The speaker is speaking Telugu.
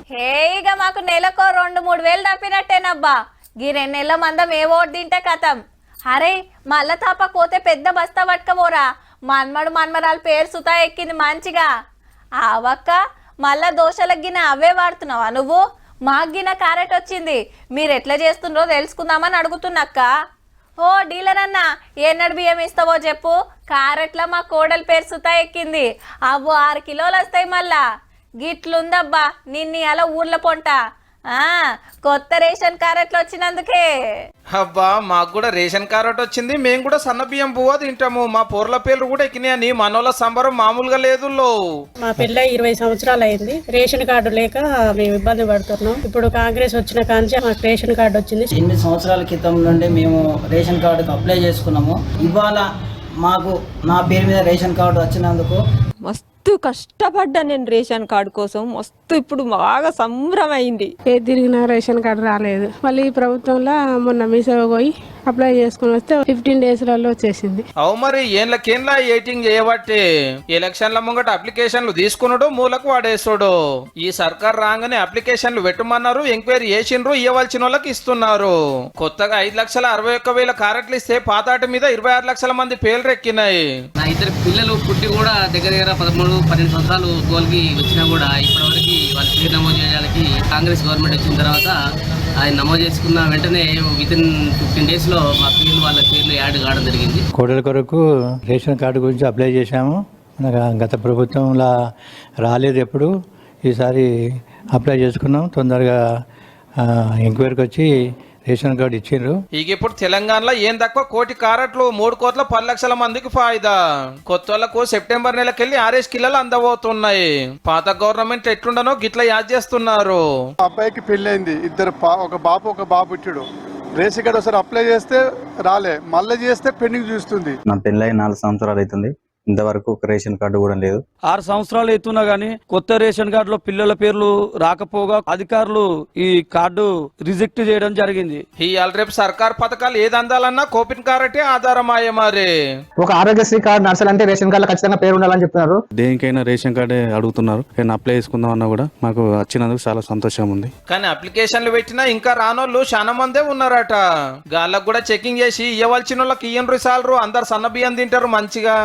హే ఇక మాకు నెలకు 2-3 వేలు తప్పినట్టేనబ్బా. గీ 2 నెలల మందం ఏ ఓటు తింటే కథం. అరే మళ్ళా తాప పోతే పెద్ద బస్తా పట్టుకపోరా. మన్మరాలు పేరు సుతా ఎక్కింది మంచిగా. ఆవక్క మళ్ళా దోశలకు గిన అవే వాడుతున్నావా నువ్వు? మాకు గిన క్యారెట్ వచ్చింది, మీరు ఎట్లా చేస్తుండ్రో తెలుసుకుందామని అడుగుతున్నక్క. ఓ డీలర్ అన్న, ఎన్నడు బియ్యం ఇస్తావో చెప్పు. క్యారెట్లా మా కోడలు పేరు సుతా ఎక్కింది. అవ్వు 6 కిలోలు వస్తాయి మళ్ళా. గిట్లుందబ్బా నిన్ని అలా ఊర్ల పొంట. కొత్త రేషన్ క్యారెట్లు వచ్చినందుకే. అబ్బా మాకు కూడా రేషన్ క్యారెట్ వచ్చింది, మేము కూడా సన్న బియ్యం పువ్వు తింటాము. మా పూర్ల పేర్లు కూడా ఎక్కినాయని మనోళ్ళ సంబరం మామూలుగా లేదు. మా పిల్ల 20 సంవత్సరాలు అయింది, రేషన్ కార్డు లేక మేము ఇబ్బంది పడుతున్నాం. ఇప్పుడు కాంగ్రెస్ వచ్చిన కాంచి మాకు రేషన్ కార్డు వచ్చింది. 8 సంవత్సరాల క్రితం నుండి మేము రేషన్ కార్డుకు అప్లై చేసుకున్నాము. ఇవాళ మాకు నా పేరు మీద రేషన్ కార్డు వచ్చినందుకు మస్తు కష్టపడ్డా నేను రేషన్ కార్డు కోసం. మస్తు ఇప్పుడు బాగా సంబరం అయింది. ఏది తిరిగినా రేషన్ కార్డు రాలేదు. మళ్ళీ ఈ ప్రభుత్వంలో మొన్న మీసేవ పోయి అప్లై చేసుకుని వస్తే 15 డేస్లలో వచ్చేసింది. అవు మరి ఏళ్ళకేళ్ళ ఎయిటింగ్ చేయబట్టి ఎలక్షన్ల ముంగట అప్లికేషన్లు తీసుకున్నాడు, మూలకు వాడేస్తాడు. ఈ సర్కార్ రాగానే అప్లికేషన్లు పెట్టమన్నారు, ఎంక్వైరీ చేసిండ్రు, ఇవ్వాల్సిన వాళ్ళకి ఇస్తున్నారు. కొత్తగా 5,61,000 క్యారెట్లు ఇస్తే పాతాటి మీద 26 లక్షల మంది పేర్లు ఎక్కినాయి. నా 2 పిల్లలు పుట్టి కూడా దగ్గర 13-12 సంవత్సరాలు గోల్కి వచ్చినా కూడా ఇప్పటివరకు వాళ్ళ పేరు నమోదు చేయడానికి కాంగ్రెస్ గవర్నమెంట్ వచ్చిన తర్వాత ఆయన నమోదు చేసుకున్న వెంటనే వితిన్ 15 డేస్లో మా పేర్లు వాళ్ళ పేర్లు యాడ్ కావడం జరిగింది. కోడల కొరకు రేషన్ కార్డు గురించి అప్లై చేశాము. మనకు గత ప్రభుత్వంలో రాలేదు ఎప్పుడు, ఈసారి అప్లై చేసుకున్నాం. తొందరగా ఎంక్వైరీకి వచ్చి రేషన్ కార్డు ఇచ్చిండ్రు. ఇక ఇప్పుడు తెలంగాణలో ఏం తక్కువ 1 కోటి క్యారెట్లు 3,10,00,000 మందికి ఫాయిదా. కొత్త వాళ్ళకు సెప్టెంబర్ నెలకెళ్ళి 6 కిలోలు అందబోతున్నాయి. పాత గవర్నమెంట్ ఎట్లుండనో గిట్లా యాడ్ చేస్తున్నారు. అబ్బాయికి పెళ్ళైంది, ఒక బాబు ఇచ్చాడు. రేషన్ కార్డు ఒకసారి అప్లై చేస్తే రాలే, మళ్ళీ చేస్తే పెండింగ్ చూస్తుంది. నా పెళ్ళై 4 సంవత్సరాలు అవుతుంది, ఇంతవరకు ఒక రేషన్ కార్డు కూడా లేదు. 6 సంవత్సరాలు అవుతున్నా గానీ కొత్త రేషన్ కార్డులో పిల్లల పేర్లు రాకపోగా అధికారులు ఈ కార్డు రిజెక్ట్ చేయడం జరిగింది. ఇవాళ రేపు సర్కార్ పథకాలు ఏది అందాలన్నా కోపిన్ కార్డే ఆధారమాయ. మరి ఒక ఆరోగ్యశ్రీ కార్డు నర్సాలంటే రేషన్ కార్డు ఖచ్చితంగా పేరు ఉండాలని చెప్తున్నారు. దేనికైనా రేషన్ కార్డే అడుగుతున్నారు. నేను అప్లై చేసుకుందాం అన్నా కూడా మాకు వచ్చినందుకు చాలా సంతోషం ఉంది. కానీ అప్లికేషన్లు పెట్టినా ఇంకా రానోళ్ళు చాలా మందే ఉన్నారట. గాళ్ళకు కూడా చెకింగ్ చేసి ఇవ్వాల్సిన వాళ్ళకి ఇయ్యండ్రు సాలరు. అందరు సన్న బియ్యం తింటారు మంచిగా.